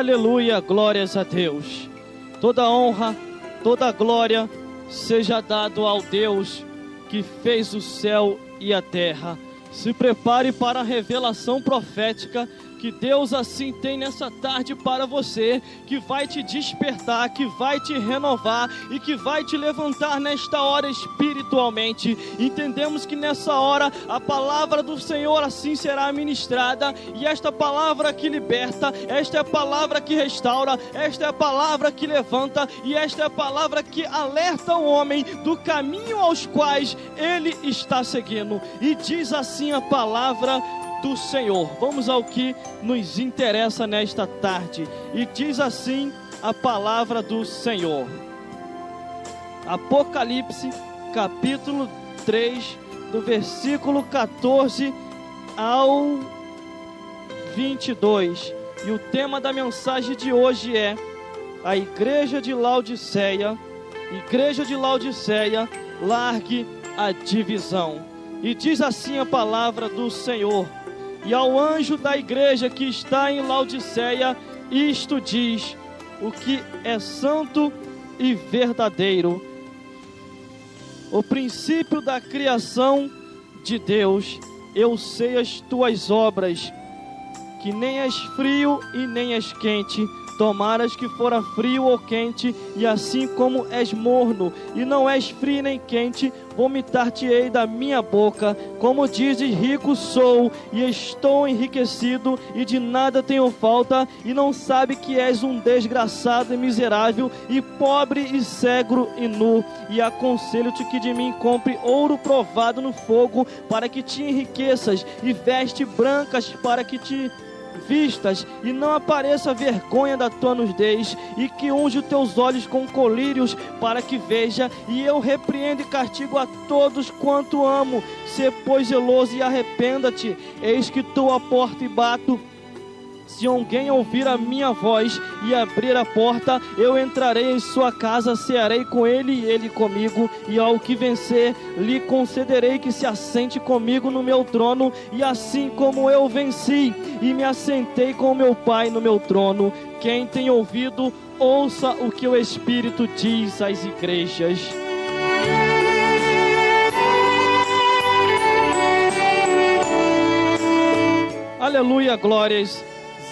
Aleluia, glórias a Deus. Toda honra, toda glória seja dado ao Deus que fez o céu e a terra. Se prepare para a revelação profética que Deus assim tem nessa tarde para você, que vai te despertar, que vai te renovar e que vai te levantar nesta hora espiritualmente. Entendemos que nessa hora a palavra do Senhor assim será ministrada, e esta palavra que liberta, esta é a palavra que restaura, esta é a palavra que levanta, e esta é a palavra que alerta o homem do caminho aos quais ele está seguindo. E diz assim a palavra do Senhor. Vamos ao que nos interessa nesta tarde. E diz assim a palavra do Senhor. Apocalipse, capítulo 3, do versículo 14 ao 22. E o tema da mensagem de hoje é: a igreja de Laodiceia. Igreja de Laodiceia, largue a divisão. E diz assim a palavra do Senhor: e ao anjo da igreja que está em Laodiceia, isto diz: o que é santo e verdadeiro, o princípio da criação de Deus. Eu sei as tuas obras, que nem és frio e nem és quente. Tomaras que fora frio ou quente, e assim como és morno, e não és frio nem quente, vomitar-te-ei da minha boca. Como dizes, rico sou, e estou enriquecido, e de nada tenho falta, e não sabe que és um desgraçado e miserável, e pobre e cego e nu. E aconselho-te que de mim compre ouro provado no fogo, para que te enriqueças, e vestes brancas para que te vistas, e não apareça a vergonha da tua nudez, e que unge os teus olhos com colírios, para que veja. E eu repreendo e castigo a todos quanto amo. Sê, pois, zeloso e arrependa-te. Eis que estou à porta e bato. Se alguém ouvir a minha voz e abrir a porta, eu entrarei em sua casa, cearei com ele e ele comigo. E ao que vencer, lhe concederei que se assente comigo no meu trono, e assim como eu venci e me assentei com meu Pai no meu trono. Quem tem ouvido, ouça o que o Espírito diz às igrejas. Aleluia, glórias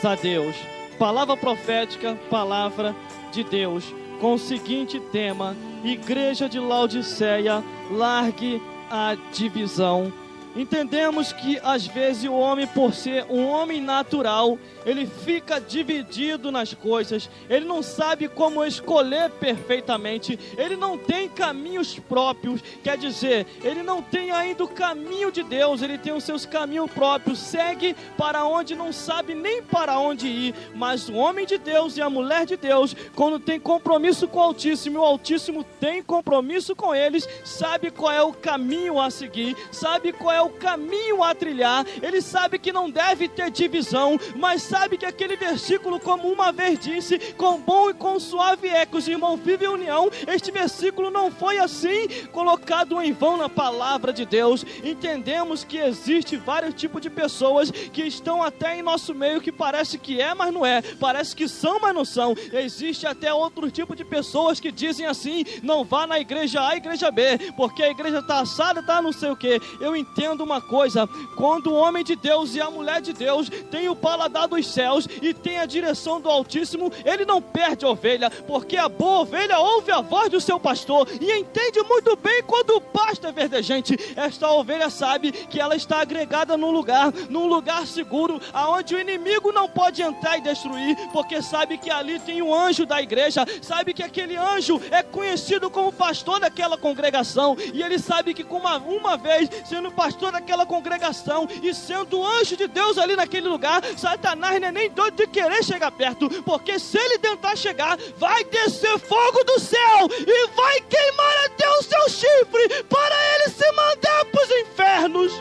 a Deus. Palavra profética, palavra de Deus, com o seguinte tema: igreja de Laodiceia, largue a divisão. Entendemos que às vezes o homem, por ser um homem natural, ele fica dividido nas coisas, ele não sabe como escolher perfeitamente, ele não tem caminhos próprios, quer dizer, ele não tem ainda o caminho de Deus, ele tem os seus caminhos próprios, segue para onde não sabe nem para onde ir. Mas o homem de Deus e a mulher de Deus, quando tem compromisso com o Altíssimo, e o Altíssimo tem compromisso com eles, sabe qual é o caminho a seguir, sabe qual é o caminho a trilhar. Ele sabe que não deve ter divisão, mas sabe que aquele versículo, como uma vez disse, com bom e com suave é que os irmãos vivem em união, este versículo não foi assim colocado em vão na palavra de Deus. Entendemos que existe vários tipos de pessoas que estão até em nosso meio, que parece que é, mas não é, parece que são, mas não são. Existe até outro tipo de pessoas que dizem assim: não vá na igreja A, igreja B, porque a igreja está assada, está não sei o que. Eu entendo uma coisa: quando o homem de Deus e a mulher de Deus tem o paladar dos céus e tem a direção do Altíssimo, ele não perde a ovelha, porque a boa ovelha ouve a voz do seu pastor e entende muito bem quando o pasto é verdejante. Esta ovelha sabe que ela está agregada num lugar seguro, aonde o inimigo não pode entrar e destruir, porque sabe que ali tem um anjo da igreja, sabe que aquele anjo é conhecido como pastor daquela congregação, e ele sabe que uma vez sendo pastor daquela congregação e sendo anjo de Deus ali naquele lugar, Satanás não é nem doido de querer chegar perto, porque se ele tentar chegar, vai descer fogo do céu e vai queimar até o seu chifre para ele se mandar para os infernos.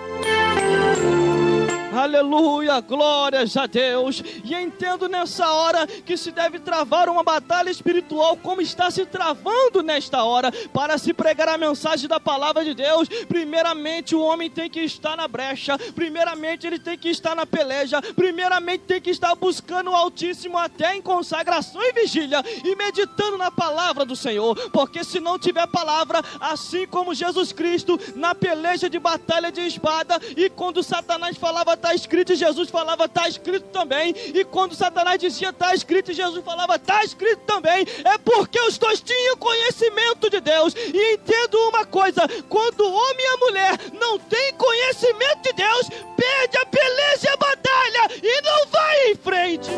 Aleluia, glórias a Deus. E entendo nessa hora que se deve travar uma batalha espiritual como está se travando nesta hora. Para se pregar a mensagem da palavra de Deus, primeiramente o homem tem que estar na brecha, primeiramente ele tem que estar na peleja, primeiramente tem que estar buscando o Altíssimo até em consagração e vigília e meditando na palavra do Senhor, porque se não tiver palavra, assim como Jesus Cristo na peleja de batalha de espada, e quando Satanás falava está escrito, e Jesus falava está escrito também, e quando Satanás dizia está escrito e Jesus falava está escrito também, é porque os dois tinham conhecimento de Deus. E entendo uma coisa: quando o homem e a mulher não têm conhecimento de Deus, perde a peleja e a batalha e não vai em frente.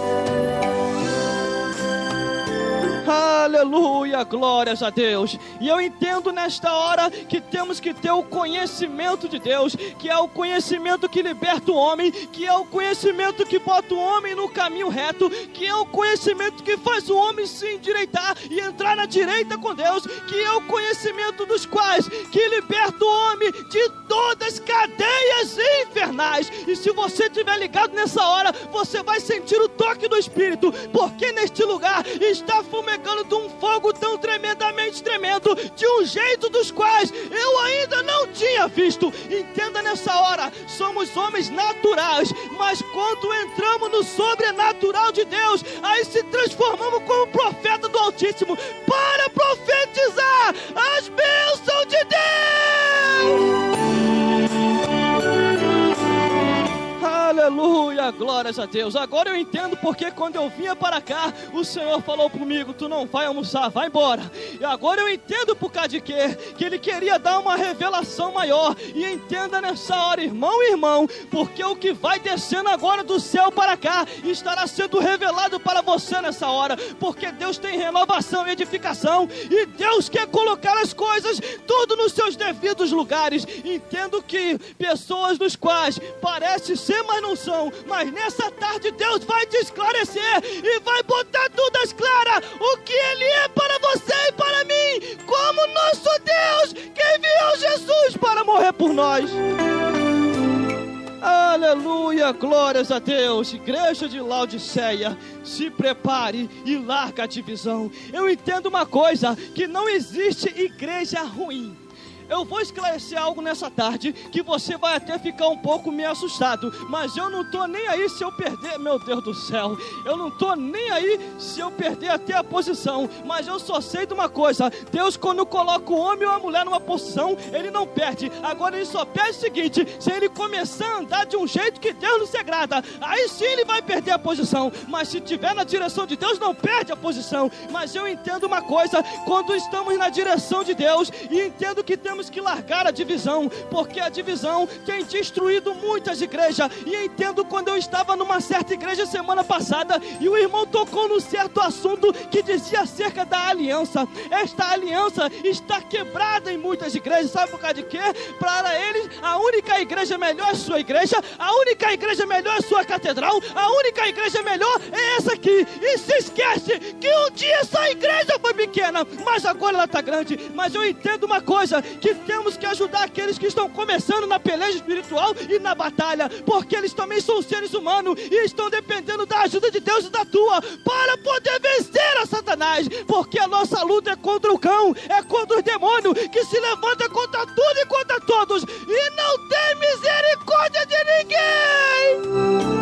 Aleluia, glórias a Deus. E eu entendo nesta hora que temos que ter o conhecimento de Deus, que é o conhecimento que liberta o homem, que é o conhecimento que bota o homem no caminho reto, que é o conhecimento que faz o homem se endireitar e entrar na direita com Deus, que é o conhecimento dos quais que liberta o homem de todas as cadeias infernais. E se você estiver ligado nessa hora, você vai sentir o toque do Espírito, porque neste lugar está fumegando de um fogo tão tremendamente tremendo, de um jeito dos quais eu ainda não tinha visto. Entenda nessa hora, somos homens naturais, mas quando entramos no sobrenatural de Deus, aí se transformamos como profeta do Altíssimo para profetizar as bênçãos de Deus. Aleluia, glórias a Deus. Agora eu entendo porque quando eu vinha para cá, o Senhor falou comigo: tu não vai almoçar, vai embora. E agora eu entendo por causa de quê? Que Ele queria dar uma revelação maior. E entenda nessa hora, irmão e irmão, porque o que vai descendo agora do céu para cá estará sendo revelado para você nessa hora, porque Deus tem renovação e edificação, e Deus quer colocar as coisas tudo nos seus devidos lugares. Entendo que pessoas dos quais parece ser, mas não são, mas nessa tarde Deus vai te esclarecer e vai botar tudo às claras o que Ele é para você e para mim, como nosso Deus que enviou Jesus para morrer por nós. Aleluia, glórias a Deus. Igreja de Laodiceia, se prepare e larga a divisão. Eu entendo uma coisa, que não existe igreja ruim. Eu vou esclarecer algo nessa tarde que você vai até ficar um pouco meio assustado, mas eu não estou nem aí se eu perder, meu Deus do céu, eu não estou nem aí se eu perder até a posição, mas eu só sei de uma coisa: Deus, quando coloca o homem ou a mulher numa posição, Ele não perde. Agora Ele só perde o seguinte: se ele começar a andar de um jeito que Deus não se agrada, aí sim ele vai perder a posição, mas se estiver na direção de Deus, não perde a posição. Mas eu entendo uma coisa: quando estamos na direção de Deus, e entendo que temos que largar a divisão, porque a divisão tem destruído muitas igrejas. E entendo quando eu estava numa certa igreja semana passada, e o irmão tocou num certo assunto que dizia acerca da aliança. Esta aliança está quebrada em muitas igrejas. Sabe por causa de quê? Para eles, a única igreja melhor é a sua igreja, a única igreja melhor é a sua catedral, a única igreja melhor é essa aqui. E se esquece que um dia essa igreja foi pequena, mas agora ela está grande. Mas eu entendo uma coisa, que temos que ajudar aqueles que estão começando na peleja espiritual e na batalha, porque eles também são seres humanos e estão dependendo da ajuda de Deus e da tua para poder vencer a Satanás, porque a nossa luta é contra o cão, é contra os demônios que se levanta contra tudo e contra todos, e não tem misericórdia de ninguém.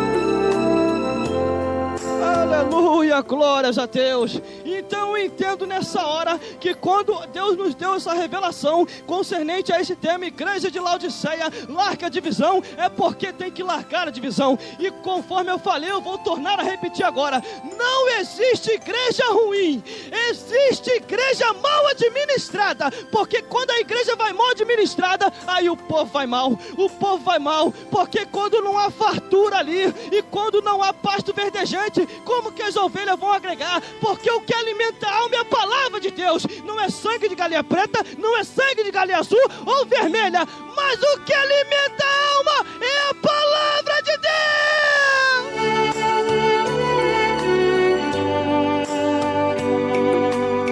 Aleluia, glórias a Deus. Então eu entendo nessa hora que quando Deus nos deu essa revelação concernente a esse tema, igreja de Laodiceia, larga a divisão, é porque tem que largar a divisão. E conforme eu falei, eu vou tornar a repetir agora: não existe igreja ruim, existe igreja mal administrada, porque quando a igreja vai mal administrada, aí o povo vai mal, porque quando não há fartura ali, e quando não há pasto verdejante, como que as ovelhas vão agregar? Porque o que alimenta a alma é a palavra de Deus. Não é sangue de galinha preta, não é sangue de galinha azul ou vermelha, mas o que alimenta a alma é a palavra de Deus.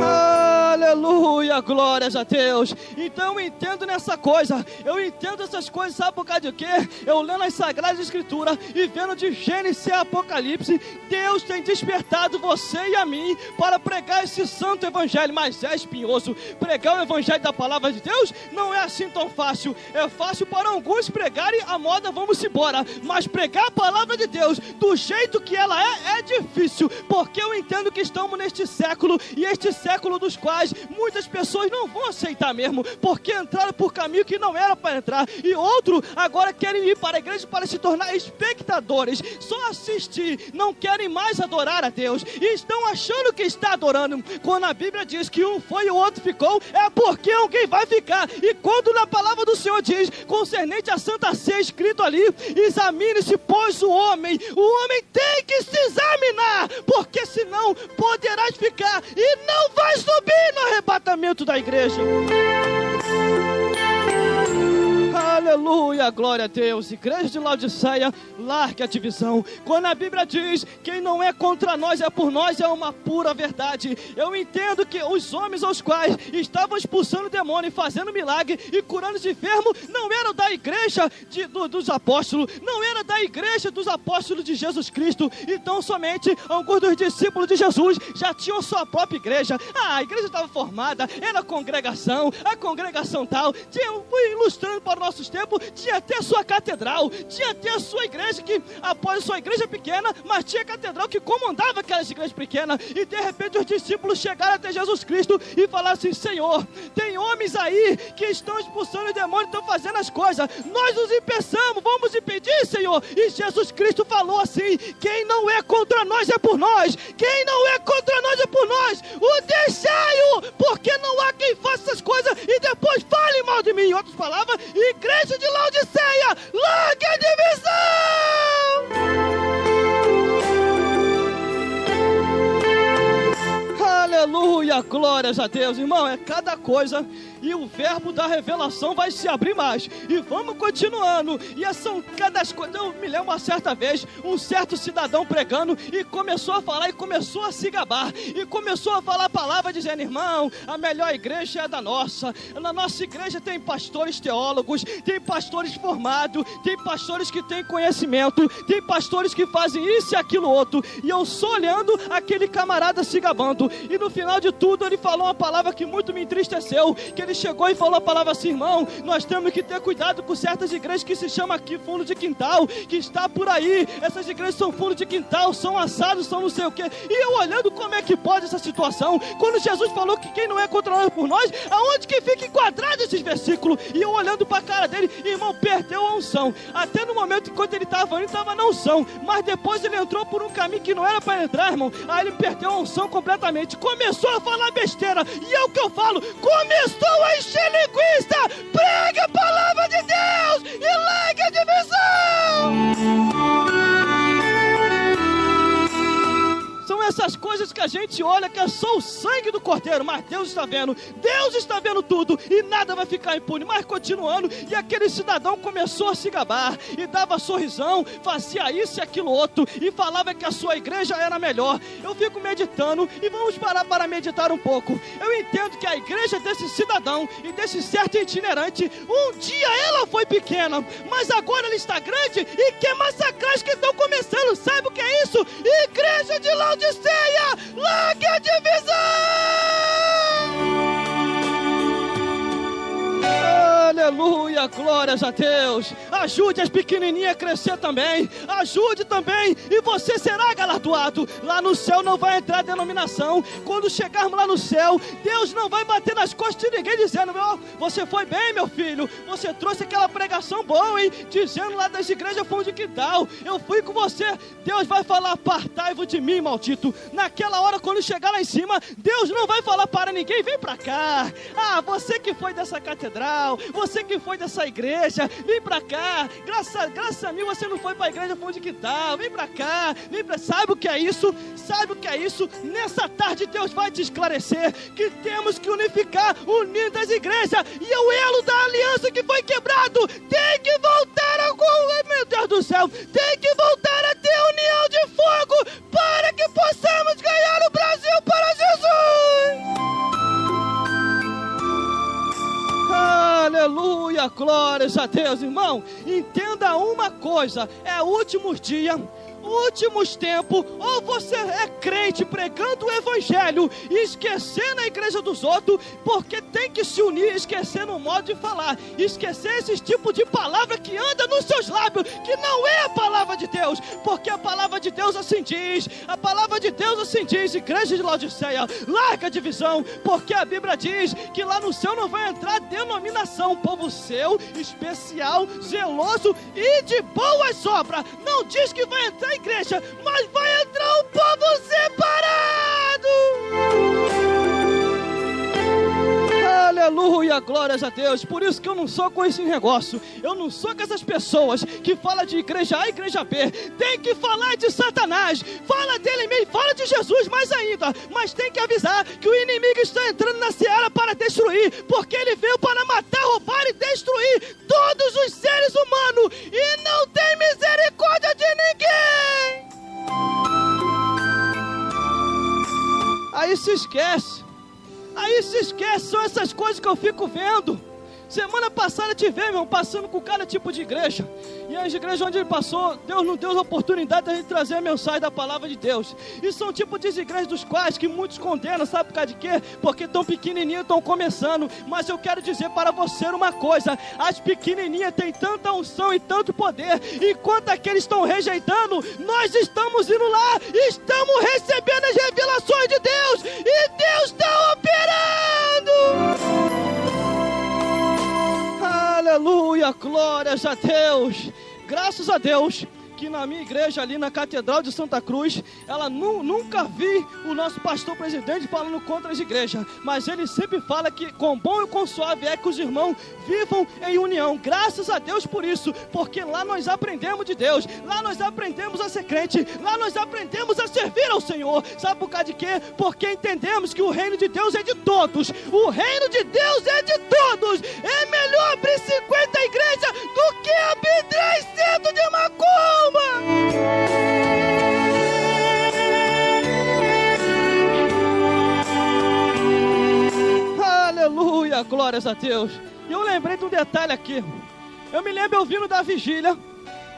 Aleluia, glórias a Deus. Então eu entendo nessa coisa, eu entendo essas coisas, sabe por causa de quê? Eu lendo as Sagradas Escrituras e vendo de Gênesis a Apocalipse, Deus tem despertado você e a mim para pregar esse santo evangelho, mas é espinhoso. Pregar o evangelho da palavra de Deus não é assim tão fácil. É fácil para alguns pregarem a moda, vamos embora, mas pregar a palavra de Deus do jeito que ela é difícil, porque eu entendo que estamos neste século, e este século dos quais muitas pessoas não vão aceitar mesmo, porque entraram por caminho que não era para entrar, e outro agora querem ir para a igreja para se tornar espectadores, só assistir, não querem mais adorar a Deus, e estão achando que está adorando. Quando a Bíblia diz que um foi e o outro ficou, é porque alguém vai ficar. E quando na palavra do Senhor diz, concernente a Santa Ceia, escrito ali, examine-se, pois o homem tem que se examinar, porque senão poderás ficar e não vai subir no arrebatamento da igreja. Aleluia, glória a Deus. Igreja de Laodiceia, largue a divisão. Quando a Bíblia diz, quem não é contra nós é por nós, é uma pura verdade. Eu entendo que os homens aos quais estavam expulsando demônio e fazendo milagre e curando os enfermos, não eram da igreja dos apóstolos, não era da igreja dos apóstolos de Jesus Cristo. Então somente alguns dos discípulos de Jesus já tinham sua própria igreja. A igreja estava formada, era a congregação tal, fui ilustrando para os nossos tempos, tinha até sua catedral, tinha até a sua igreja, que após a sua igreja pequena, mas tinha catedral que comandava aquelas igrejas pequenas, e de repente os discípulos chegaram até Jesus Cristo e falaram assim: Senhor, tem homens aí que estão expulsando o demônio, estão fazendo as coisas, nós os impeçamos, vamos impedir, Senhor. E Jesus Cristo falou assim: quem não é contra nós é por nós, quem não é contra nós é por nós, o deixai-o, porque não há quem faça essas coisas e depois fale mal de mim. Em outras palavras, igreja de Laodiceia, largue a divisão! Aleluia, glórias a Deus, irmão, é cada coisa, e o verbo da revelação vai se abrir mais, e vamos continuando, e são cada coisa. Eu me lembro uma certa vez, um certo cidadão pregando, e começou a falar, e começou a se gabar, e começou a falar a palavra, dizendo: irmão, a melhor igreja é da nossa, na nossa igreja tem pastores teólogos, tem pastores formados, tem pastores que têm conhecimento, tem pastores que fazem isso e aquilo outro, e eu só olhando aquele camarada se gabando, e no final de tudo ele falou uma palavra que muito me entristeceu, que ele chegou e falou a palavra assim: irmão, nós temos que ter cuidado com certas igrejas que se chamam aqui fundo de quintal, que está por aí, essas igrejas são fundo de quintal, são assados, são não sei o que. E eu olhando como é que pode essa situação, quando Jesus falou que quem não é contra nós é por nós, aonde que fica enquadrado esses versículos? E eu olhando para a cara dele, irmão, perdeu a unção, até no momento enquanto ele estava na unção, mas depois ele entrou por um caminho que não era para entrar, irmão, aí ele perdeu a unção completamente, começou a falar besteira, e é o que eu falo, começou a encher linguiça. Pregue a palavra de Deus e largue a divisão. São essas coisas que a gente olha que é só o sangue do Cordeiro, mas Deus está vendo tudo, e nada vai ficar impune. Mas continuando, e aquele cidadão começou a se gabar, e dava sorrisão, fazia isso e aquilo outro, e falava que a sua igreja era melhor. Eu fico meditando, e vamos parar para meditar um pouco. Eu entendo que a igreja desse cidadão, e desse certo itinerante, um dia ela foi pequena, mas agora ela está grande, e quer massacrar os que estão começando. Sabe o que é isso? Igreja de Laodiceia, largue a divisão! Aleluia, glórias a Deus. Ajude as pequenininhas a crescer também, ajude também, e você será galardoado. Lá no céu não vai entrar denominação. Quando chegarmos lá no céu, Deus não vai bater nas costas de ninguém dizendo: você foi bem, meu filho, você trouxe aquela pregação boa, hein? Dizendo lá das igrejas fundo de quintal, eu fui com você. Deus vai falar: apartai-vos de mim, maldito. Naquela hora, quando chegar lá em cima, Deus não vai falar para ninguém: vem pra cá, você que foi dessa catedral, você que foi dessa igreja, vem pra cá, graças a mim você não foi pra igreja fundo de quintal, vem pra cá, sabe o que é isso? Sabe o que é isso? Nessa tarde Deus vai te esclarecer que temos que unificar, unir as igrejas, e o elo da aliança que foi quebrado tem que voltar meu Deus do céu, tem que voltar a ter união de fogo, para que possamos ganhar o Brasil para Jesus. Aleluia, glórias a Deus, irmão. Entenda uma coisa, é últimos dias, últimos tempos, ou você é crente pregando o evangelho e esquecendo a igreja dos outros, porque tem que se unir, esquecendo o modo de falar, esquecer esse tipo de palavra que anda nos seus lábios, que não é a palavra de Deus, porque a palavra de Deus assim diz, a palavra de Deus assim diz, igreja de Laodiceia, larga a divisão, porque a Bíblia diz que lá no céu não vai entrar denominação, povo seu, especial, zeloso e de boas obras, não diz que vai entrar igreja, mas vai entrar um povo separado. Aleluia, glórias a Deus. Por isso que eu não sou com esse negócio, eu não sou com essas pessoas que falam de igreja A e igreja B. Tem que falar de Satanás, fala dele mesmo, fala de Jesus mais ainda, mas tem que avisar que o inimigo está entrando na seara para destruir, porque ele veio para matar, roubar e destruir todos os seres humanos, e não tem misericórdia de ninguém. Aí se esquece, são essas coisas que eu fico vendo. Semana passada tive, irmão, passando com cada tipo de igreja, e as igrejas onde ele passou, Deus não deu a oportunidade de a gente trazer a mensagem da palavra de Deus, e são tipo de igrejas dos quais que muitos condenam, sabe por causa de quê? Porque estão pequenininhos, estão começando, mas eu quero dizer para você uma coisa, as pequenininhas têm tanta unção e tanto poder, enquanto aqueles estão rejeitando, nós estamos indo lá, estamos recebendo as revelações de Deus, e Deus está operando. Aleluia, glórias a Deus. Graças a Deus que na minha igreja ali na Catedral de Santa Cruz, ela nunca vi o nosso pastor presidente falando contra as igrejas, mas ele sempre fala que com bom e com suave é que os irmãos vivam em união. Graças a Deus por isso, porque lá nós aprendemos de Deus, lá nós aprendemos a ser crente, lá nós aprendemos a servir ao Senhor. Sabe por causa de quê? Porque entendemos que o reino de Deus é de todos, o reino de Deus é de todos. É melhor abrir 50 igrejas do que abrir 3 centros de macumba. Aleluia, glórias a Deus. E eu lembrei de um detalhe aqui. Eu me lembro eu vindo da vigília,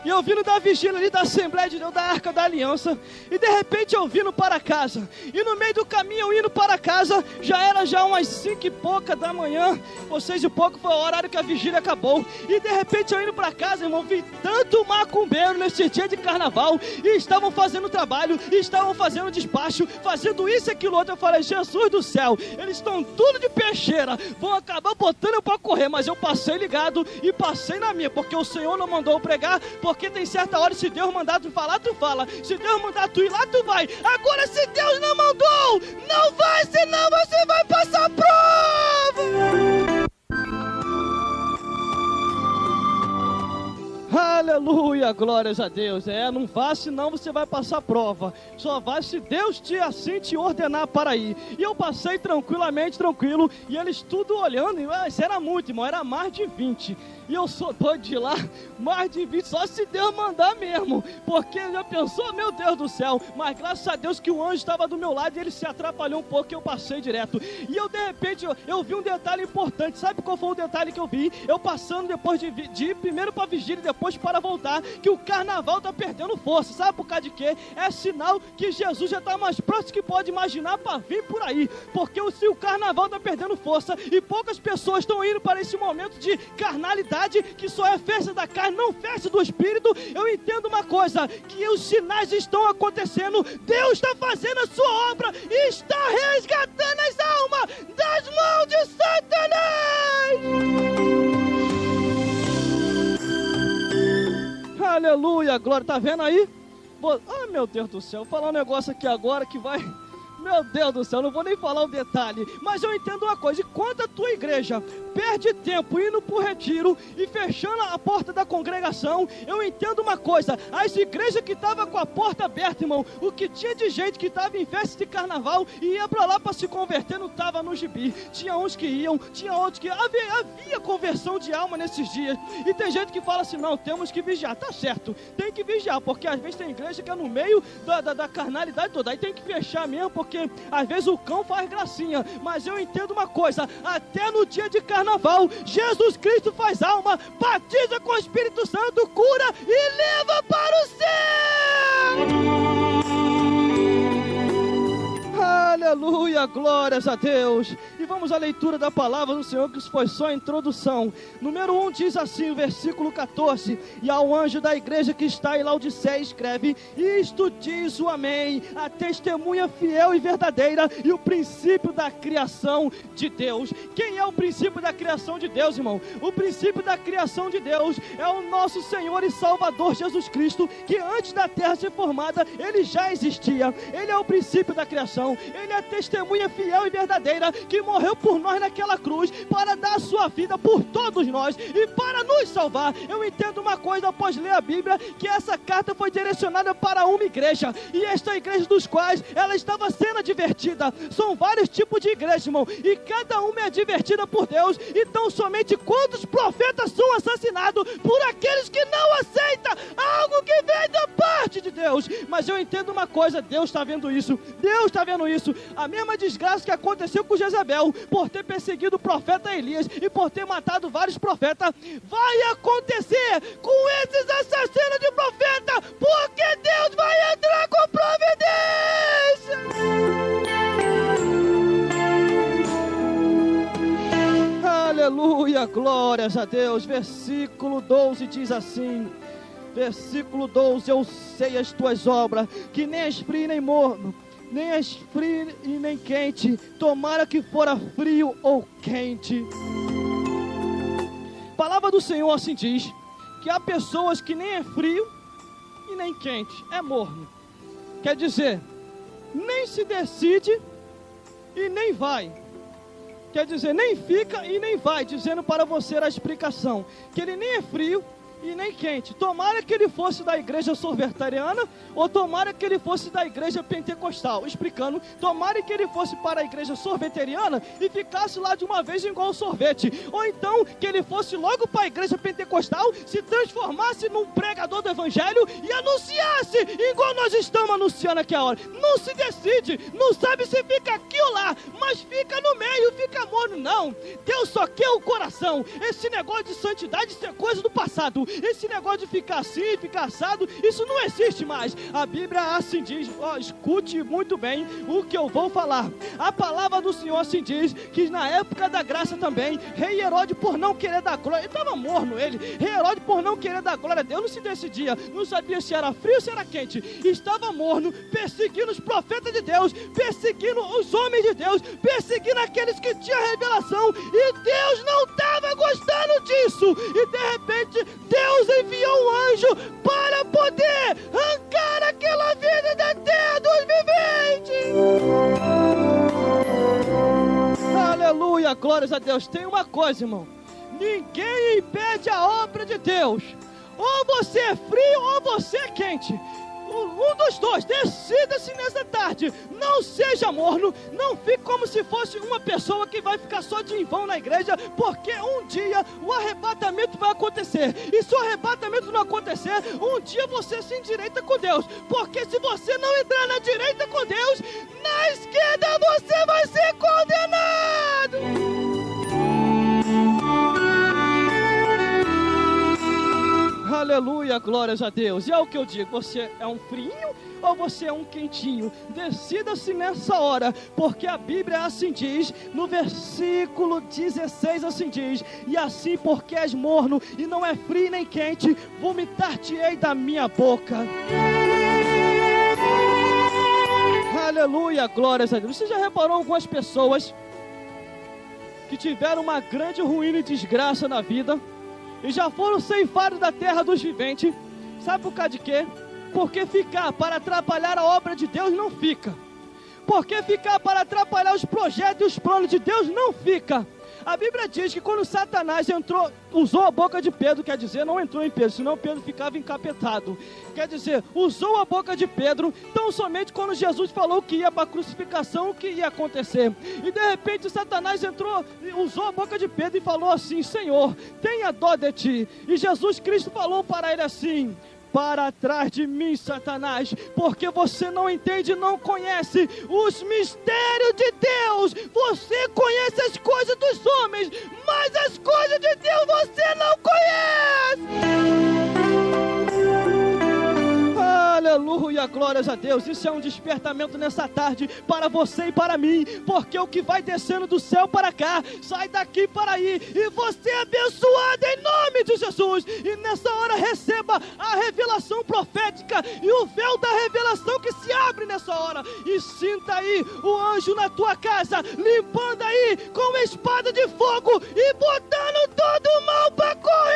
e eu vindo da vigília ali da Assembleia de Deus, da Arca da Aliança, e de repente eu vindo para casa, e no meio do caminho eu indo para casa, já era umas 5 e pouca da manhã, ou 6 e pouco, foi o horário que a vigília acabou, e de repente eu indo para casa, irmão, vi tanto macumbeiro nesse dia de carnaval, e estavam fazendo trabalho, e estavam fazendo despacho, fazendo isso e aquilo outro. Eu falei, Jesus do céu, eles estão tudo de peixeira, vão acabar botando eu para correr, mas eu passei ligado, e passei na minha, porque o Senhor não mandou eu pregar, porque tem certa hora, se Deus mandar tu falar, tu fala. Se Deus mandar tu ir lá, tu vai. Agora, se Deus não mandou, não vai, senão você vai passar prova. Aleluia, glórias a Deus. Não vá, senão você vai passar prova. Só vai se Deus te ordenar para ir. E eu passei tranquilamente, tranquilo, e eles tudo olhando, e isso era muito, irmão, era mais de 20. E eu sou doido de ir lá, mais de 20, só se Deus mandar mesmo, porque já pensou, meu Deus do céu. Mas graças a Deus que o anjo estava do meu lado, e ele se atrapalhou um pouco, e eu passei direto. E eu de repente, eu vi um detalhe importante. Sabe qual foi o detalhe que eu vi? Eu passando depois de ir primeiro para a vigília e depois para voltar, que o carnaval está perdendo força. Sabe por causa de quê? É sinal que Jesus já está mais próximo que pode imaginar para vir por aí, porque se o carnaval está perdendo força, e poucas pessoas estão indo para esse momento de carnalidade, que só é festa da carne, não festa do Espírito. Eu entendo uma coisa, que os sinais estão acontecendo, Deus está fazendo a sua obra, e está resgatando as almas das mãos de Satanás. Aleluia, glória, tá vendo aí? Ah, meu Deus do céu, vou falar um negócio aqui agora que vai... Meu Deus do céu, não vou nem falar o detalhe, mas eu entendo uma coisa, enquanto a tua igreja perde tempo indo para o retiro e fechando a porta da congregação, eu entendo uma coisa, as igrejas que estavam com a porta aberta, irmão, o que tinha de gente que estava em festa de carnaval e ia para lá para se converter, não estava no gibi. Tinha uns que iam, tinha outros que... Havia conversão de alma nesses dias, e tem gente que fala assim, não, temos que vigiar. Tá certo, tem que vigiar, porque às vezes tem igreja que é no meio da carnalidade toda, aí tem que fechar mesmo, porque porque às vezes o cão faz gracinha, mas eu entendo uma coisa, até no dia de carnaval, Jesus Cristo faz alma, batiza com o Espírito Santo, cura e leva para o céu! Aleluia, glórias a Deus. E vamos à leitura da palavra do Senhor, que foi só a introdução. Número 1 diz assim, o versículo 14: e ao anjo da igreja que está em Laodiceia escreve: isto diz o Amém, a testemunha fiel e verdadeira e o princípio da criação de Deus. Quem é o princípio da criação de Deus, irmão? O princípio da criação de Deus é o nosso Senhor e Salvador Jesus Cristo, que antes da terra ser formada, Ele já existia. Ele é o princípio da criação. Ele é a testemunha fiel e verdadeira que morreu por nós naquela cruz para dar a sua vida por todos nós e para nos salvar. Eu entendo uma coisa após ler a Bíblia, que essa carta foi direcionada para uma igreja, e esta igreja dos quais ela estava sendo advertida. São vários tipos de igreja, irmão, e cada uma é advertida por Deus. Então somente quantos profetas são assassinados por aqueles que não aceitam algo que vem da parte de Deus. Mas eu entendo uma coisa, Deus está vendo isso, Deus está vendo isso. A mesma desgraça que aconteceu com Jezabel, por ter perseguido o profeta Elias e por ter matado vários profetas, vai acontecer com esses assassinos de profeta, porque Deus vai entrar com providência. Aleluia, glórias a Deus. Versículo 12 diz assim, versículo 12: eu sei as tuas obras, que nem és frio nem morno, nem és frio e nem quente, tomara que fora frio ou quente. A palavra do Senhor assim diz, que há pessoas que nem é frio e nem quente, é morno. Quer dizer, nem se decide e nem vai. Quer dizer, nem fica e nem vai, dizendo para você a explicação, que ele nem é frio e nem quente. Tomara que ele fosse da igreja sorveteriana, ou tomara que ele fosse da igreja pentecostal. Explicando, tomara que ele fosse para a igreja sorveteriana e ficasse lá de uma vez igual sorvete, ou então que ele fosse logo para a igreja pentecostal, se transformasse num pregador do evangelho e anunciasse igual nós estamos anunciando aqui a hora. Não se decide, não sabe se fica aqui ou lá, mas fica no meio, fica morno. Não, Deus só quer o coração. Esse negócio de santidade, isso é coisa do passado. Esse negócio de ficar assim, ficar assado, isso não existe mais. A Bíblia assim diz, escute muito bem o que eu vou falar. A palavra do Senhor assim diz, que na época da graça também, rei Herodes, por não querer dar glória, ele estava morno, rei Herodes, por não querer dar glória a Deus, não se decidia, não sabia se era frio ou se era quente, estava morno, perseguindo os profetas de Deus, perseguindo os homens de Deus, perseguindo aqueles que tinham revelação, e Deus não estava gostando disso, e de repente Deus enviou um anjo para poder arrancar aquela vida da terra dos viventes. Aleluia, glórias a Deus. Tem uma coisa, irmão, ninguém impede a obra de Deus. Ou você é frio ou você é quente. Um dos dois, decida-se nessa tarde. Não seja morno, não fique como se fosse uma pessoa que vai ficar só de em vão na igreja, porque um dia o arrebatamento vai acontecer. E se o arrebatamento não acontecer, um dia você se endireita com Deus, porque se você não entrar na direita com Deus, na esquerda você vai ser condenado. Aleluia, glórias a Deus. E é o que eu digo, você é um friinho ou você é um quentinho? Decida-se nessa hora, porque a Bíblia assim diz, no versículo 16 assim diz: e assim porque és morno e não é frio nem quente, vomitar-te-ei da minha boca. Aleluia, glórias a Deus. Você já reparou algumas pessoas que tiveram uma grande ruína e desgraça na vida e já foram ceifados da terra dos viventes? Sabe por causa de quê? Porque ficar para atrapalhar a obra de Deus não fica. Porque ficar para atrapalhar os projetos e os planos de Deus não fica. A Bíblia diz que quando Satanás entrou, usou a boca de Pedro, quer dizer, não entrou em Pedro, senão Pedro ficava encapetado. Quer dizer, usou a boca de Pedro, tão somente quando Jesus falou que ia para a crucificação, o que ia acontecer. E de repente Satanás entrou, usou a boca de Pedro e falou assim: Senhor, tenha dó de ti. E Jesus Cristo falou para ele assim: para trás de mim, Satanás, porque você não entende, não conhece os mistérios de Deus. Você conhece as coisas dos homens, mas as coisas de Deus você não conhece. Aleluia, glórias a Deus. Isso é um despertamento nessa tarde para você e para mim, porque o que vai descendo do céu para cá, sai daqui para aí, e você é abençoado em nome de Jesus. E nessa hora receba a revelação profética e o véu da revelação que se abre nessa hora, e sinta aí o anjo na tua casa, limpando aí com espada de fogo e botando todo o mal para correr.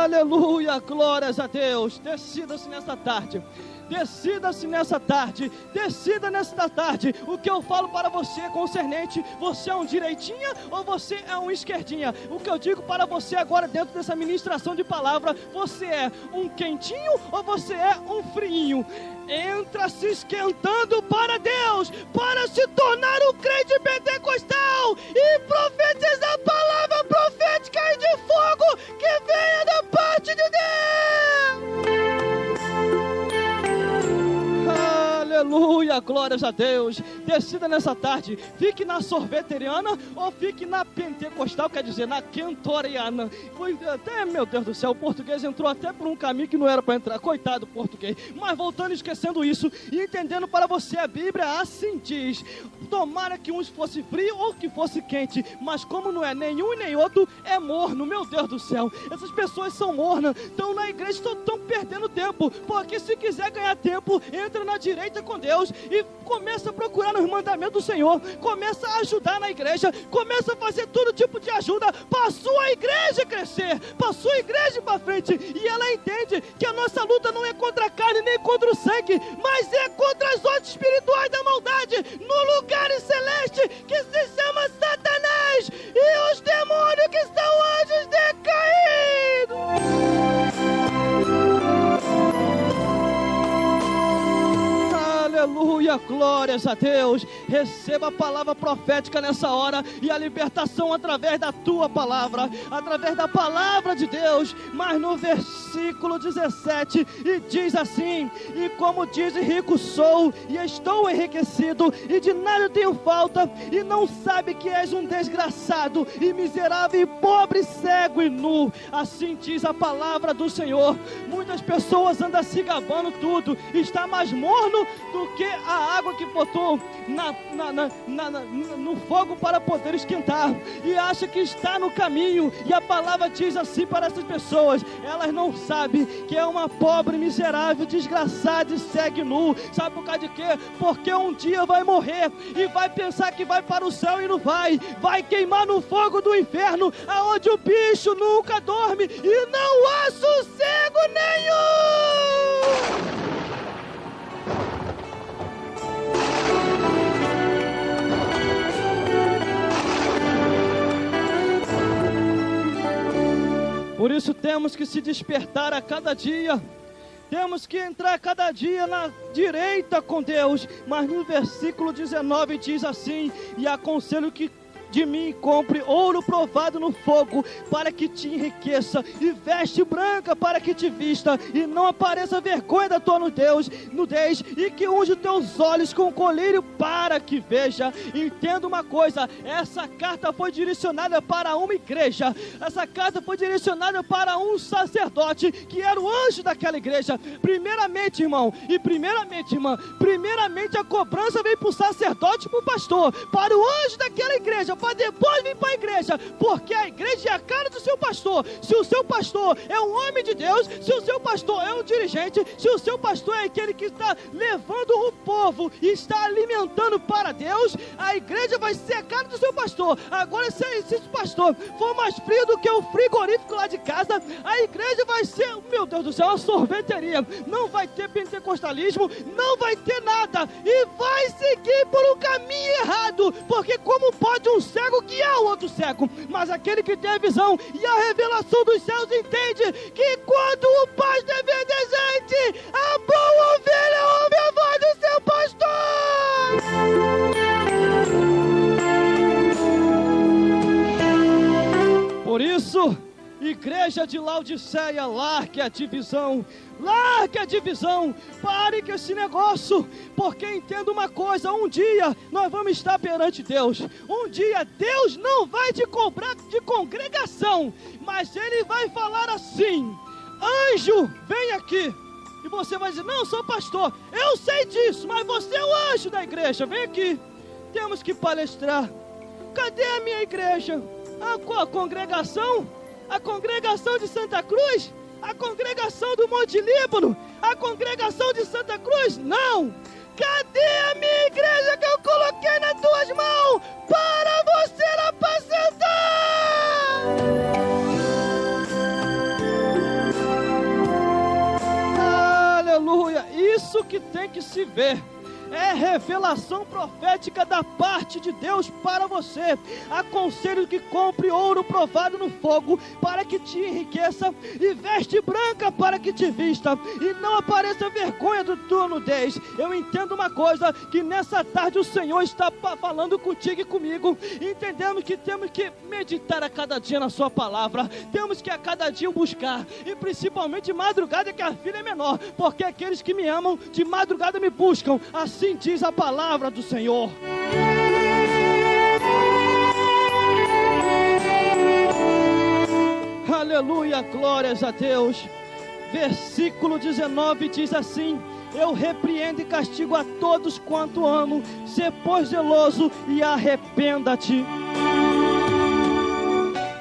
Aleluia, glórias a Deus. Decida-se nessa tarde. Decida-se nessa tarde. Decida nesta tarde. O que eu falo para você concernente, você é um direitinha ou você é um esquerdinha? O que eu digo para você agora dentro dessa ministração de palavra, você é um quentinho ou você é um friinho? Entra se esquentando para Deus, para se tornar um crente pentecostal e profetizar a palavra profética e de fogo que venha da parte de Deus. Aleluia, glórias a Deus. Decida nessa tarde, fique na sorveteriana ou fique na pentecostal, quer dizer, na quentoriana. Foi até, meu Deus do céu, o português entrou até por um caminho que não era para entrar, coitado do português. Mas voltando, esquecendo isso e entendendo para você, a Bíblia assim diz: tomara que uns fosse frio ou que fosse quente, mas como não é nenhum e nem outro, é morno. Meu Deus do céu, essas pessoas são mornas, estão na igreja, estão perdendo tempo, porque se quiser ganhar tempo, entra na direita com Deus e começa a procurar nos mandamentos do Senhor, começa a ajudar na igreja, começa a fazer todo tipo de ajuda para a sua igreja crescer, para a sua igreja ir para frente. E ela entende que a nossa luta não é contra a carne nem contra o sangue, mas é contra as ordens espirituais da maldade no lugar celeste que se chama Satanás e os demônios que são anjos decaídos. Aleluia, glórias a Deus. Receba a palavra profética nessa hora e a libertação através da tua palavra, através da palavra de Deus. Mas no versículo 17 e diz assim: e como diz, rico sou e estou enriquecido e de nada tenho falta, e não sabe que és um desgraçado e miserável e pobre, cego e nu. Assim diz a palavra do Senhor. Muitas pessoas andam se gabando tudo, está mais morno do que a água que botou no fogo para poder esquentar, e acha que está no caminho. E a palavra diz assim para essas pessoas: elas não sabem que é uma pobre, miserável, desgraçada e cega e nu. Sabe por causa de quê? Porque um dia vai morrer e vai pensar que vai para o céu e não vai. Vai queimar no fogo do inferno, aonde o bicho nunca dorme e não há sossego nenhum. Por isso temos que se despertar a cada dia, temos que entrar cada dia na direita com Deus. Mas no versículo 19 diz assim: e aconselho que de mim compre ouro provado no fogo, para que te enriqueça, e veste branca para que te vista, e não apareça vergonha da tua nudez, e que unge teus olhos com colírio para que veja. Entenda uma coisa: essa carta foi direcionada para uma igreja, essa carta foi direcionada para um sacerdote, que era o anjo daquela igreja. Primeiramente, irmão, e primeiramente, irmã, primeiramente a cobrança veio para o sacerdote e para o pastor, para o anjo daquela igreja, para depois vir para a igreja, porque a igreja é a cara do seu pastor. Se o seu pastor é um homem de Deus, se o seu pastor é um dirigente, se o seu pastor é aquele que está levando o povo e está alimentando para Deus, a igreja vai ser a cara do seu pastor. Agora, se o pastor for mais frio do que o frigorífico lá de casa, a igreja vai ser, meu Deus do céu, uma sorveteria. Não vai ter pentecostalismo, não vai ter nada, e vai seguir por um caminho errado, porque como pode um cego guiar o outro cego? Mas aquele que tem a visão e a revelação dos céus entende que quando o pastor é verdejante, a boa ovelha ouve a voz do seu pastor. Por isso, Igreja de Laodiceia, largue a divisão. Largue a divisão, pare com esse negócio, porque entenda uma coisa, um dia nós vamos estar perante Deus. Um dia Deus não vai te cobrar de congregação, mas Ele vai falar assim: anjo, vem aqui. E você vai dizer: não, sou pastor, eu sei disso, mas você é o anjo da igreja, vem aqui. Temos que palestrar. Cadê a minha igreja? A congregação? A congregação de Santa Cruz? A congregação do Monte Líbano? A congregação de Santa Cruz? Não! Cadê a minha igreja que eu coloquei nas tuas mãos para você apacentar? Aleluia! Isso que tem que se ver. É revelação profética da parte de Deus para você. Aconselho que compre ouro provado no fogo para que te enriqueça, e veste branca para que te vista, e não apareça vergonha do tua nudez. Eu entendo uma coisa, que nessa tarde o Senhor está falando contigo e comigo. Entendemos que temos que meditar a cada dia na sua palavra, temos que a cada dia buscar, e principalmente de madrugada, que a filha é menor, porque aqueles que me amam de madrugada me buscam. Assim diz a palavra do Senhor. Aleluia, glórias a Deus. Versículo 19 diz assim: eu repreendo e castigo a todos quanto amo. Sê, pois, zeloso e arrependa-te.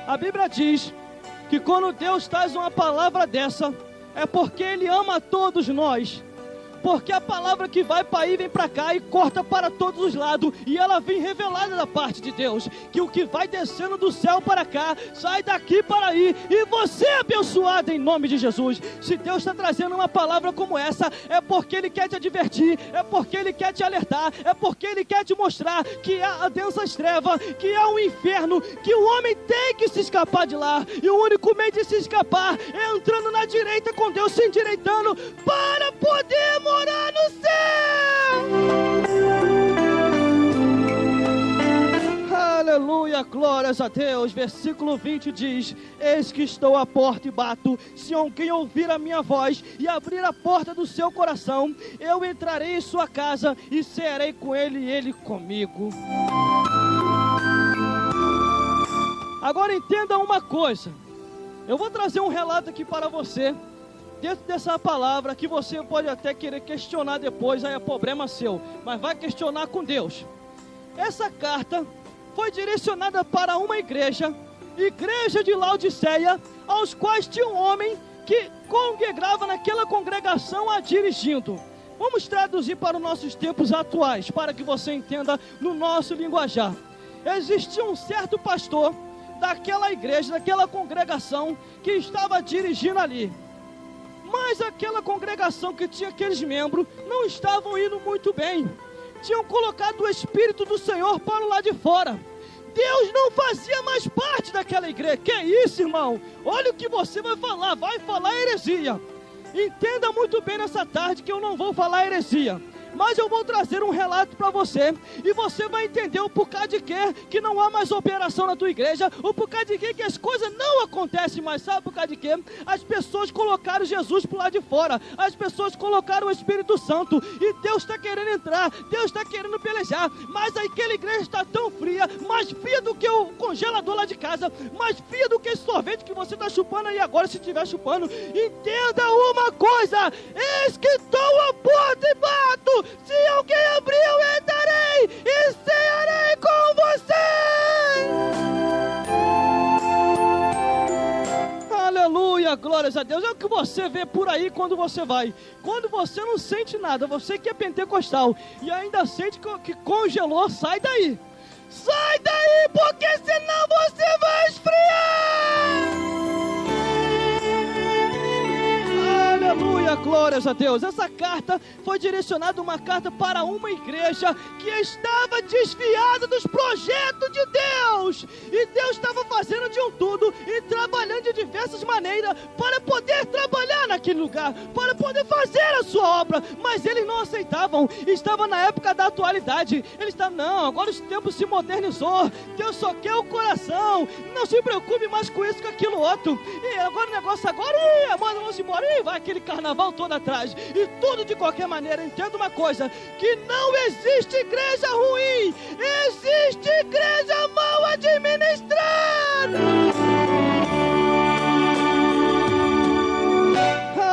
A Bíblia diz que quando Deus traz uma palavra dessa, é porque Ele ama a todos nós. Porque a palavra que vai para aí, vem para cá e corta para todos os lados, e ela vem revelada da parte de Deus, que o que vai descendo do céu para cá, sai daqui para aí, e você é abençoado em nome de Jesus. Se Deus está trazendo uma palavra como essa, é porque Ele quer te advertir, é porque Ele quer te alertar, é porque Ele quer te mostrar que há densas trevas, que há um inferno, que o homem tem que se escapar de lá, e o único meio de se escapar é entrando na direita com Deus, se endireitando, para poder morar no céu. Aleluia, glórias a Deus. Versículo 20 diz: eis que estou à porta e bato. Se alguém ouvir a minha voz e abrir a porta do seu coração, eu entrarei em sua casa e serei com ele e ele comigo. Agora entenda uma coisa. Eu vou trazer um relato aqui para você, dentro dessa palavra, que você pode até querer questionar depois, aí é problema seu, mas vai questionar com Deus. Essa carta foi direcionada para uma igreja de Laodiceia, aos quais tinha um homem que congregava naquela congregação a dirigindo. Vamos traduzir para os nossos tempos atuais, para que você entenda no nosso linguajar. Existia um certo pastor daquela igreja, daquela congregação, que estava dirigindo ali. Mas aquela congregação que tinha aqueles membros não estavam indo muito bem. Tinham colocado o Espírito do Senhor para o lado de fora. Deus não fazia mais parte daquela igreja. Que isso, irmão? Olha o que você vai falar heresia. Entenda muito bem nessa tarde que eu não vou falar heresia, mas eu vou trazer um relato para você, e você vai entender o porquê de que não há mais operação na tua igreja, o porquê de que as coisas não acontecem mais. Sabe por causa de quê? As pessoas colocaram Jesus para o lado de fora, as pessoas colocaram o Espírito Santo, e Deus está querendo entrar, Deus está querendo pelejar, mas aquela igreja está tão fria, mais fria do que o congelador lá de casa, mais fria do que esse sorvete que você está chupando aí agora, se estiver chupando. Entenda uma coisa: eis que estou à porta e bato. Se alguém abrir, eu entrarei e cearei com você. Aleluia, glórias a Deus. É o que você vê por aí quando você vai. Quando você não sente nada, você que é pentecostal e ainda sente que congelou, sai daí. Sai daí, porque senão você vai esfriar. Aleluia. Aleluia, glórias a Deus. Essa carta foi direcionada, uma carta para uma igreja que estava desviada dos projetos de Deus. E Deus estava fazendo de um tudo e trabalhando de diversas maneiras para poder trabalhar naquele lugar, para poder fazer a sua obra. Mas eles não aceitavam. Estava na época da atualidade. Eles estavam, não, agora os tempos se modernizou. Deus só quer o coração. Não se preocupe mais com isso, com aquilo outro. E agora o negócio agora, vamos embora. E vai aquele carnaval todo atrás. E tudo de qualquer maneira. Entenda uma coisa, que não existe igreja ruim. Existe igreja mal administrada.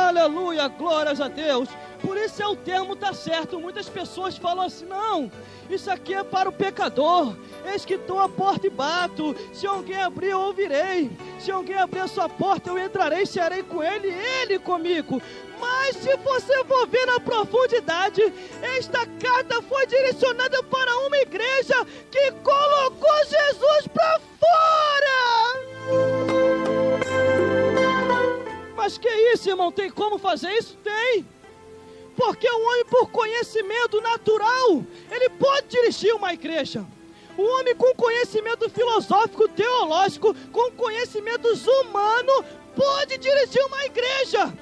Aleluia, glórias a Deus. Por isso o termo está certo. Muitas pessoas falam assim, não, isso aqui é para o pecador. Eis que estou à porta e bato. Se alguém abrir, eu ouvirei. Se alguém abrir a sua porta, eu entrarei, cearei com ele e ele comigo. Mas se você for ver na profundidade, esta carta foi direcionada para uma igreja que colocou Jesus para fora. Mas que isso, irmão? Tem como fazer isso? Tem. Porque o homem, por conhecimento natural, ele pode dirigir uma igreja. O homem com conhecimento filosófico, teológico, com conhecimentos humanos, pode dirigir uma igreja.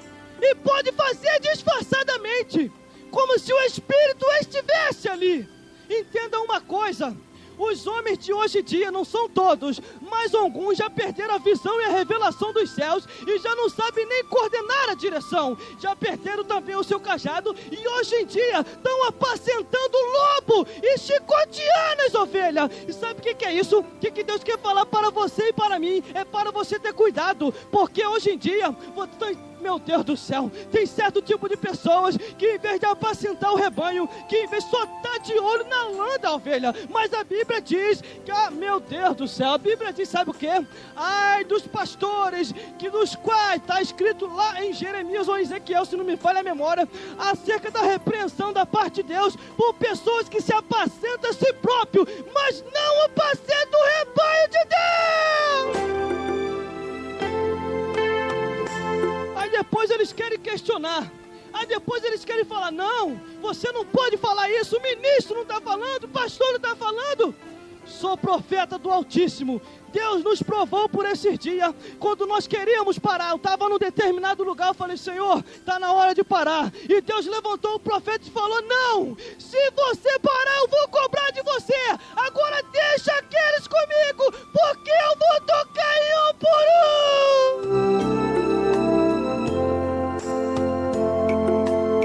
E pode fazer disfarçadamente, como se o Espírito estivesse ali. Entenda uma coisa. Os homens de hoje em dia, não são todos, mas alguns já perderam a visão e a revelação dos céus e já não sabem nem coordenar a direção. Já perderam também o seu cajado e hoje em dia estão apacentando o lobo e chicoteando as ovelhas. E sabe o que é isso? O que Deus quer falar para você e para mim? É para você ter cuidado, porque hoje em dia, meu Deus do céu, tem certo tipo de pessoas que em vez de apacentar o rebanho, que em vez de só estar de olho na lã da ovelha, mas a Bíblia diz que, meu Deus do céu, a Bíblia diz, sabe o que? Ai dos pastores, que dos quais está escrito lá em Jeremias ou Ezequiel, se não me falha a memória, acerca da repreensão da parte de Deus por pessoas que se apacentam a si próprio, mas não apacentam o rebanho de Deus. Aí depois eles querem questionar. Aí depois eles querem falar, não, você não pode falar isso, o ministro não está falando, o pastor não está falando. Sou profeta do Altíssimo. Deus nos provou por esses dias. Quando nós queríamos parar, eu estava num determinado lugar, eu falei, Senhor, está na hora de parar. E Deus levantou o profeta e falou, não, se você parar, eu vou cobrar de você. Agora deixa aqueles comigo, porque eu vou tocar em um por um.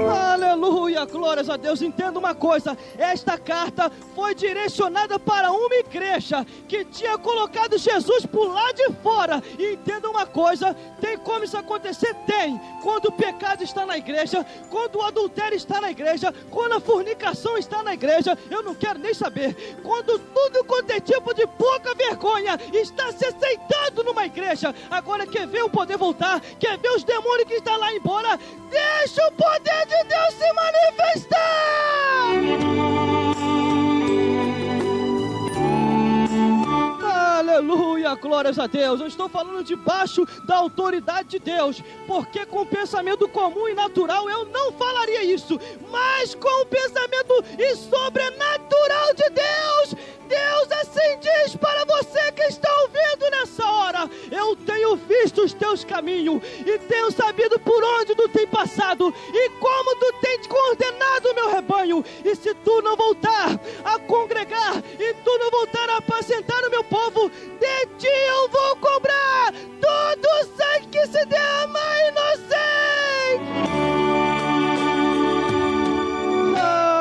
Aleluia, glórias a Deus. Entenda uma coisa, esta carta foi direcionada para uma igreja que tinha colocado Jesus por lá de fora. E entenda uma coisa, tem como isso acontecer? Tem. Quando o pecado está na igreja, quando o adultério está na igreja, quando a fornicação está na igreja, eu não quero nem saber. Quando tudo quanto é tipo de pouca vergonha está se aceitando numa igreja. Agora quer ver o poder voltar? Quer ver os demônios que estão lá embora? Deixa o poder de Deus se manifestar! Aleluia, glórias a Deus. Eu estou falando debaixo da autoridade de Deus, porque com o pensamento comum e natural eu não falaria isso, mas com o pensamento e sobrenatural de Deus, Deus assim diz para você que está ouvindo nessa hora, eu tenho visto os teus caminhos e tenho sabido por onde tu tem passado e como tu tens coordenado o meu rebanho, e se tu não voltar a congregar e tu não voltar a apacentar o meu povo, de ti eu vou cobrar todo o sangue que se derrama inocente.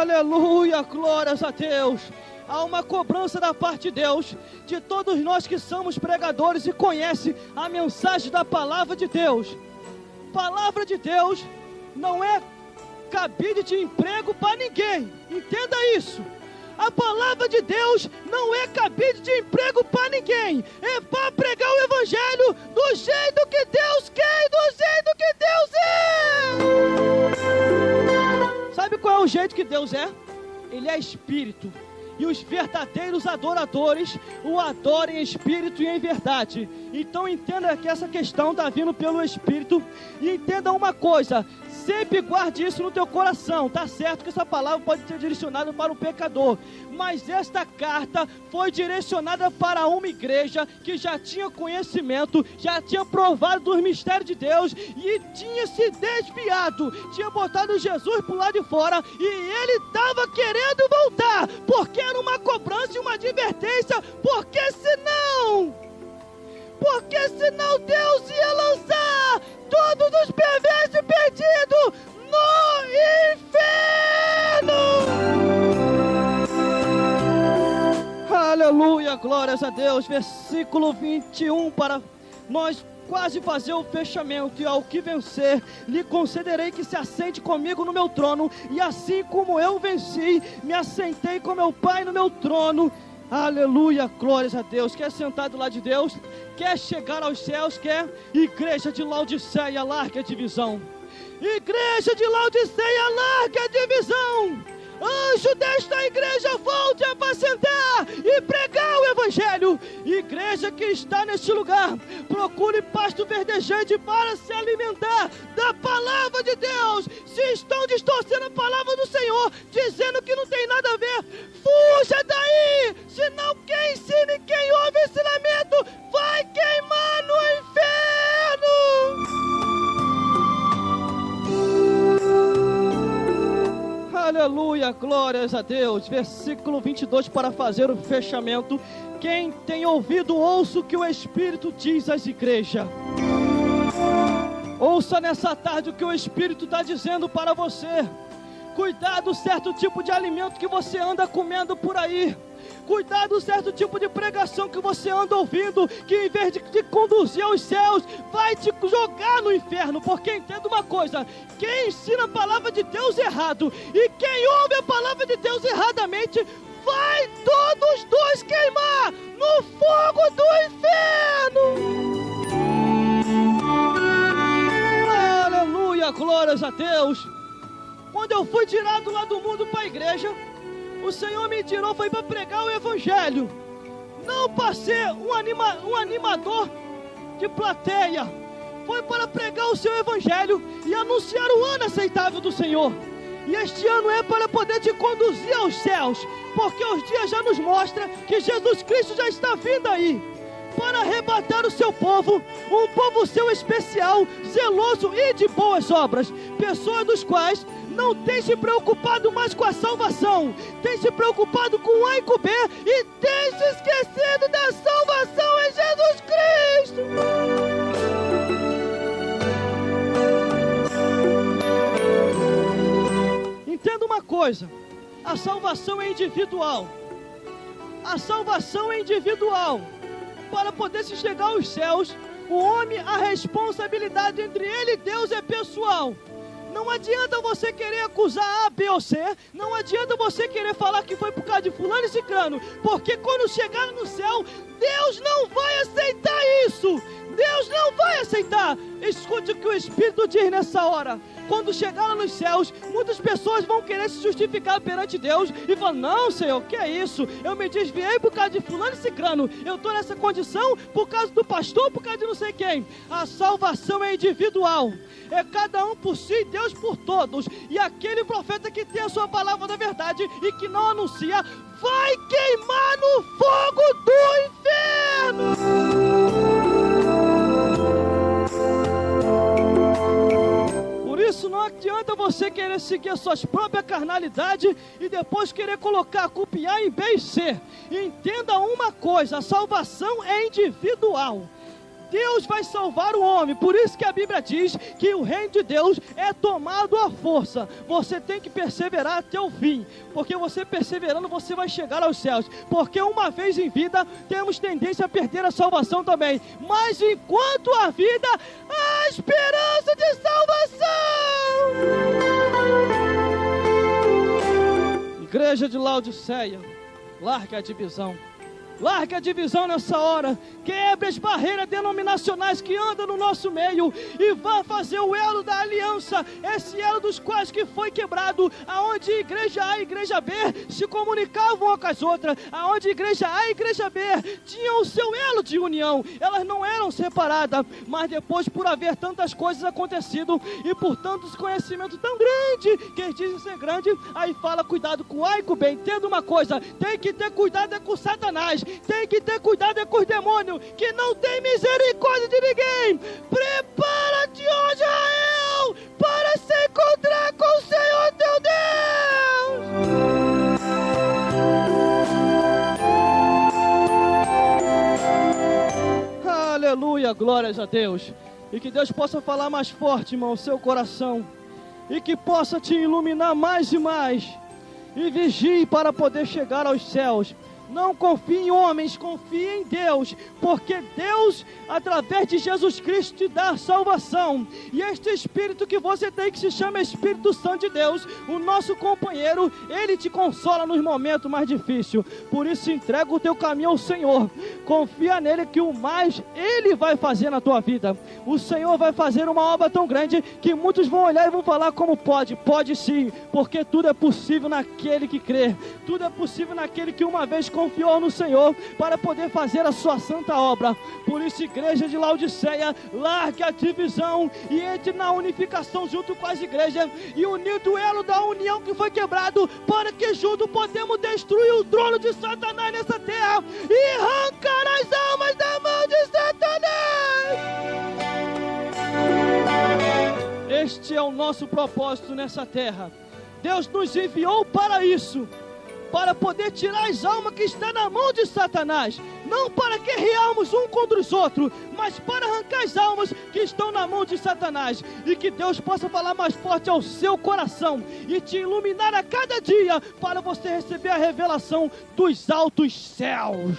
Aleluia, glórias a Deus. Há uma cobrança da parte de Deus, de todos nós que somos pregadores e conhecem a mensagem da palavra de Deus. Palavra de Deus não é cabide de emprego para ninguém, entenda isso. A palavra de Deus não é cabide de emprego para ninguém, é para pregar o evangelho do jeito que Deus quer e do jeito que Deus é. Sabe qual é o jeito que Deus é? Ele é espírito. E os verdadeiros adoradores o adoram em espírito e em verdade. Então entenda que essa questão está vindo pelo Espírito. E entenda uma coisa, sempre guarde isso no teu coração. Tá certo que essa palavra pode ser direcionada para o pecador, mas esta carta foi direcionada para uma igreja que já tinha conhecimento, já tinha provado dos mistérios de Deus e tinha se desviado, tinha botado Jesus por lá de fora e ele estava querendo voltar, porque era uma cobrança e uma advertência, porque senão Deus ia lançar todos os perversos e perdidos no inferno. Aleluia, glórias a Deus. Versículo 21, para nós quase fazer o fechamento. E ao que vencer, lhe concederei que se assente comigo no meu trono, e assim como eu venci, me assentei com meu Pai no meu trono. Aleluia, glórias a Deus. Quer sentar do lado de Deus? Quer chegar aos céus? Quer? Igreja de Laodiceia, larga a divisão. Igreja de Laodiceia, larga a divisão. Anjo desta igreja, volte a apacentar e pregar o evangelho. Igreja que está neste lugar, procure pasto verdejante para se alimentar da palavra de Deus. Se estão distorcendo a palavra do Senhor, dizendo que não tem nada a ver, fuja daí, senão quem ensina e quem ouve ensinamento vai queimar no inferno. Aleluia, glórias a Deus. Versículo 22, para fazer o fechamento. Quem tem ouvido, ouça o que o Espírito diz às igrejas. Ouça nessa tarde o que o Espírito está dizendo para você. Cuidado certo tipo de alimento que você anda comendo por aí. Cuidado certo tipo de pregação que você anda ouvindo, que em vez de te conduzir aos céus, vai te jogar no inferno. Porque entenda uma coisa: quem ensina a palavra de Deus errado e quem ouve a palavra de Deus erradamente, vai todos dois queimar no fogo do inferno. Aleluia, glórias a Deus. Quando eu fui tirado lá do mundo para a igreja, o Senhor me tirou, foi para pregar o evangelho, não para ser um animador de plateia, foi para pregar o seu evangelho e anunciar o ano aceitável do Senhor. E este ano é para poder te conduzir aos céus, porque os dias já nos mostram que Jesus Cristo já está vindo aí, para arrebatar o seu povo, um povo seu especial, zeloso e de boas obras, pessoas dos quais não tem se preocupado mais com a salvação, tem se preocupado com A e com B e tem se esquecido da salvação em Jesus Cristo. Entenda uma coisa: a salvação é individual. A salvação é individual. Para poder se chegar aos céus, o homem, a responsabilidade entre ele e Deus é pessoal. Não adianta você querer acusar A, B ou C. Não adianta você querer falar que foi por causa de fulano e ciclano, porque quando chegar no céu, Deus não vai aceitar isso. Deus não vai aceitar. Escute o que o Espírito diz nessa hora. Quando chegar lá nos céus, muitas pessoas vão querer se justificar perante Deus e falar: não, Senhor, que é isso? Eu me desviei por causa de fulano e ciclano. Eu estou nessa condição por causa do pastor, por causa de não sei quem. A salvação é individual. É cada um por si, Deus por todos. E aquele profeta que tem a sua palavra da verdade e que não anuncia, vai queimar no fogo do inferno. Por isso não adianta você querer seguir as suas próprias carnalidades e depois querer colocar a culpa em A e B e C. Entenda uma coisa: a salvação é individual. Deus vai salvar o homem. Por isso que a Bíblia diz que o reino de Deus é tomado à força. Você tem que perseverar até o fim, porque você perseverando, você vai chegar aos céus. Porque uma vez em vida, temos tendência a perder a salvação também. Mas enquanto há vida, há esperança de salvação. Igreja de Laodiceia, larga a divisão. Largue a divisão nessa hora. Quebre as barreiras denominacionais que andam no nosso meio e vá fazer o elo da aliança, esse elo dos quais que foi quebrado, aonde igreja A e igreja B se comunicavam uma com as outras, aonde igreja A e igreja B tinham o seu elo de união, elas não eram separadas, mas depois, por haver tantas coisas acontecido e por tantos conhecimentos tão grandes, que eles dizem ser grande, aí fala cuidado com o A e com o B. Entenda uma coisa, tem que ter cuidado é com Satanás, tem que ter cuidado é com os demônios, que não tem misericórdia de ninguém. Prepara-te, ó Israel, para se encontrar com o Senhor teu Deus. Aleluia, glórias a Deus. E que Deus possa falar mais forte, irmão, ao seu coração, e que possa te iluminar mais e mais. E vigie para poder chegar aos céus. Não confie em homens, confie em Deus, porque Deus, através de Jesus Cristo, te dá salvação. E este Espírito que você tem, que se chama Espírito Santo de Deus, o nosso companheiro, ele te consola nos momentos mais difíceis. Por isso, entrega o teu caminho ao Senhor, confia nele, que o mais ele vai fazer na tua vida. O Senhor vai fazer uma obra tão grande que muitos vão olhar e vão falar: como pode? Pode sim, porque tudo é possível naquele que crê, tudo é possível naquele que uma vez confiou no Senhor para poder fazer a sua santa obra. Por isso, igreja de Laodiceia, largue a divisão e entre na unificação junto com as igrejas e unindo o elo da união que foi quebrado, para que juntos podemos destruir o trono de Satanás nessa terra e arrancar as almas da mão de Satanás. Este é o nosso propósito nessa terra. Deus nos enviou para isso, para poder tirar as almas que estão na mão de Satanás, não para guerrearmos um contra os outros, mas para arrancar as almas que estão na mão de Satanás. E que Deus possa falar mais forte ao seu coração e te iluminar a cada dia, para você receber a revelação dos altos céus.